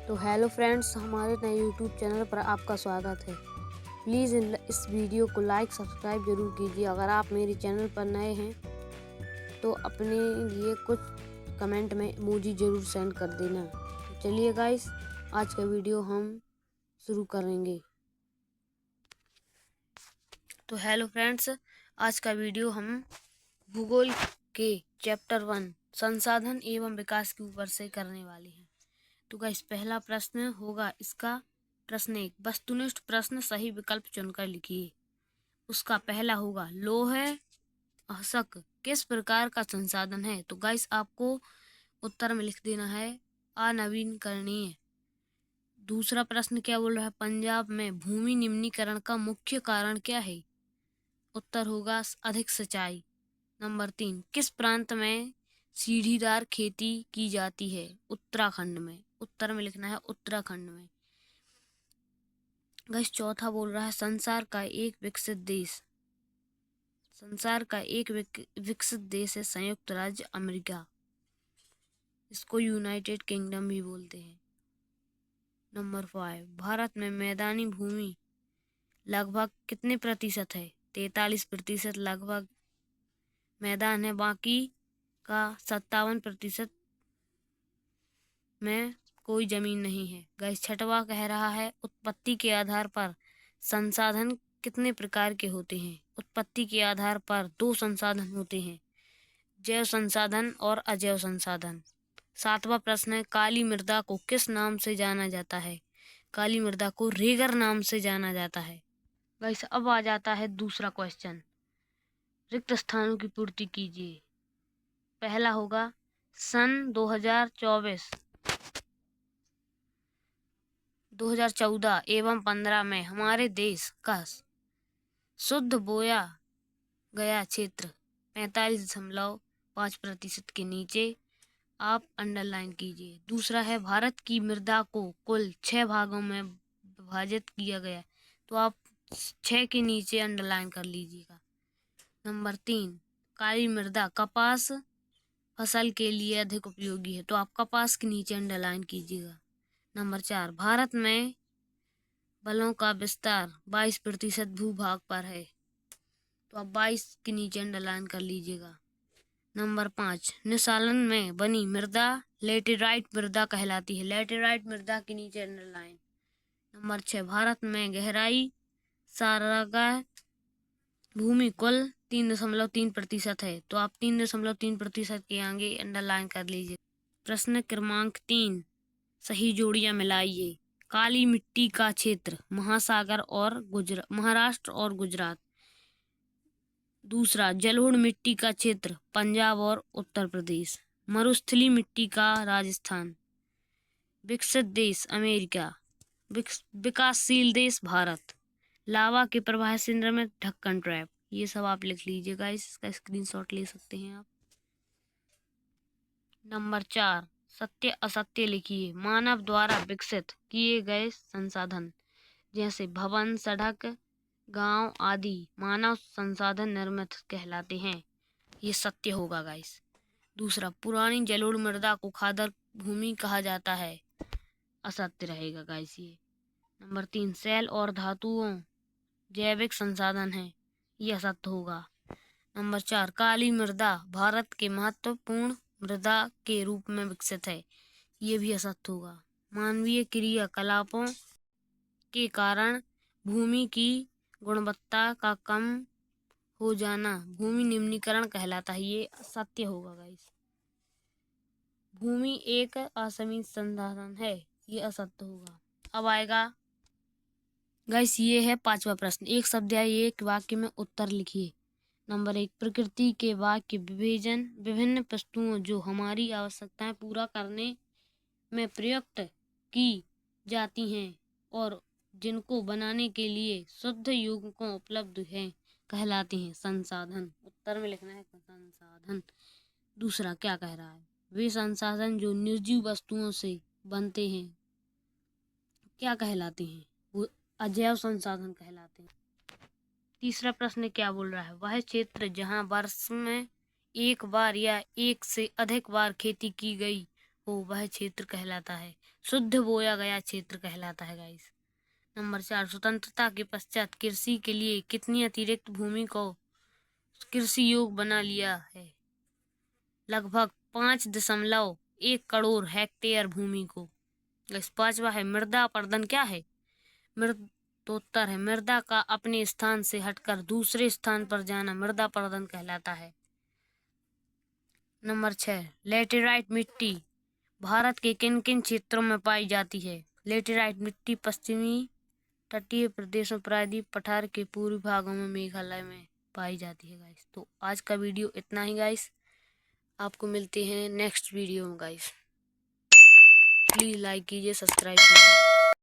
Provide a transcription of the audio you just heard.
तो hello friends, हमारे नए यूट्यूब चैनल पर आपका स्वागत है। प्लीज़ इस वीडियो को लाइक सब्सक्राइब जरूर कीजिए। अगर आप मेरे चैनल पर नए हैं तो अपने लिए कुछ कमेंट में इमोजी ज़रूर सेंड कर देना। तो चलिए गाइस, आज का वीडियो हम शुरू करेंगे। तो हेलो फ्रेंड्स, आज का वीडियो हम भूगोल के चैप्टर 1 संसाधन एवं विकास के ऊपर से करने वाले हैं। तो गाइस, पहला प्रश्न होगा इसका प्रश्न 1, वस्तुनिष्ठ प्रश्न सही विकल्प चुनकर लिखिए। उसका पहला होगा लौह अयस्क किस प्रकार का संसाधन है। तो गाइस, आपको उत्तर में लिख देना है अनवीनकरणीय। दूसरा प्रश्न क्या बोल रहा है, पंजाब में भूमि निम्नीकरण का मुख्य कारण क्या है। उत्तर होगा अधिक सिंचाई। नंबर 3, किस प्रांत में सीढ़ीदार खेती की जाती है। उत्तराखंड में। उत्तर में लिखना है उत्तराखंड में। गाइस, चौथा बोल रहा है संसार का एक विकसित देश है संयुक्त राज्य अमेरिका। इसको यूनाइटेड किंगडम भी बोलते हैं। नंबर 5, भारत में मैदानी भूमि लगभग कितने प्रतिशत है। 43% लगभग मैदान है, बाकी का 57% में कोई जमीन नहीं है। गाइस, छठवां कह रहा है उत्पत्ति के आधार पर संसाधन कितने प्रकार के होते हैं। उत्पत्ति के आधार पर 2 संसाधन होते हैं, जैव संसाधन और अजैव संसाधन। सातवां प्रश्न है काली मृदा को किस नाम से जाना जाता है। काली मृदा को रेगर नाम से जाना जाता है। गाइस, अब आ जाता है दूसरा क्वेश्चन, रिक्त स्थानों की पूर्ति कीजिए। पहला होगा सन 2014 एवं 15 में हमारे देश का शुद्ध बोया गया क्षेत्र 45.5% के नीचे। आप अंडरलाइन कीजिए। दूसरा है भारत की मृदा को कुल 6 भागों में विभाजित किया गया, तो आप 6 के नीचे अंडरलाइन कर लीजिएगा। नंबर 3, काली मृदा कपास फसल के लिए अधिक उपयोगी है, तो आप कपास के नीचे अंडरलाइन कीजिएगा। नंबर 4, भारत में बलों का विस्तार 22% भूभाग पर है, तो आप 22 के नीचे अंडरलाइन कर लीजिएगा। नंबर 5, निसालन में बनी मृदा लेटेराइट मृदा कहलाती है। लेटेराइट मृदा के नीचे अंडरलाइन। नंबर 6, भारत में गहराई सारगा भूमि कुल 3.3% है, तो आप 3.3% के आगे अंडरलाइन कर लीजिए। प्रश्न क्रमांक 3, सही जोड़ियां मिलाइए। काली मिट्टी का क्षेत्र महाराष्ट्र और गुजरात। दूसरा, जलोढ़ मिट्टी का क्षेत्र पंजाब और उत्तर प्रदेश। मरुस्थलीय मिट्टी का राजस्थान। विकसित देश अमेरिका। विकासशील देश भारत। लावा के प्रवाह सिंड्रोम में ढक्कन ट्रैप। ये सब आप लिख लीजिएगा, इसका स्क्रीनशॉट ले सकते हैं आप। नंबर 4, सत्य असत्य लिखिए। मानव द्वारा विकसित किए गए संसाधन जैसे भवन, सड़क, गांव आदि मानव संसाधन निर्मित कहलाते हैं। ये सत्य होगा गाइस। दूसरा, पुरानी जलोढ़ मृदा को खादर भूमि कहा जाता है। असत्य रहेगा गाइस ये। नंबर 3, सेल और धातुओं जैविक संसाधन है। ये असत्य होगा। नंबर 4, काली मृदा भारत के महत्वपूर्ण मृदा के रूप में विकसित है। ये भी असत्य होगा। मानवीय क्रियाकलापों के कारण भूमि की गुणवत्ता का कम हो जाना भूमि निम्नीकरण कहलाता है। ये सत्य होगा गाइस। भूमि एक असीमित संसाधन है। ये असत्य होगा। अब आएगा गाइस, ये है 5वां प्रश्न, एक शब्द या एक वाक्य में उत्तर लिखिए। नंबर 1, प्रकृति के वाक्य विभेजन विभिन्न वस्तुओं जो हमारी आवश्यकताएं पूरा करने में प्रयुक्त की जाती हैं और जिनको बनाने के लिए शुद्ध यौगिकों उपलब्ध हैं कहलाते हैं संसाधन। उत्तर में लिखना है संसाधन। दूसरा क्या कह रहा है, वे संसाधन जो निर्जीव वस्तुओं से बनते हैं क्या कहलाते हैं। वो अजैव संसाधन कहलाते हैं। तीसरा प्रश्न क्या बोल रहा है, वह क्षेत्र जहाँ वर्ष में एक बार या एक से अधिक बार खेती की गई हो वह क्षेत्र कहलाता है। शुद्ध बोया गया क्षेत्र कहलाता है गाइस। नंबर 4, स्वतंत्रता के पश्चात कृषि के लिए कितनी अतिरिक्त भूमि को कृषि योग्य बना लिया है? लगभग 5.1 करोड़ हेक्टेयर भूमि को। इस पांचवा है मृदा अपरदन क्या है? मृदोत्तर है मृदा का अपने स्थान से हटकर दूसरे स्थान पर जाना मृदा अपरदन कहलाता है। नंबर 6, लेटेराइट मिट्टी भारत के किन किन क्षेत्रों में पाई जाती है? लेटेराइट मिट्टी पश्चिमी तटीय प्रदेशों, प्रायद्वीप पठार के पूर्वी भागों में, मेघालय में पाई जाती है गाइस। तो आज का वीडियो इतना ही गाइस, आपको मिलते हैं नेक्स्ट वीडियो में गाइस। प्लीज लाइक कीजिए, सब्सक्राइब कीजिए।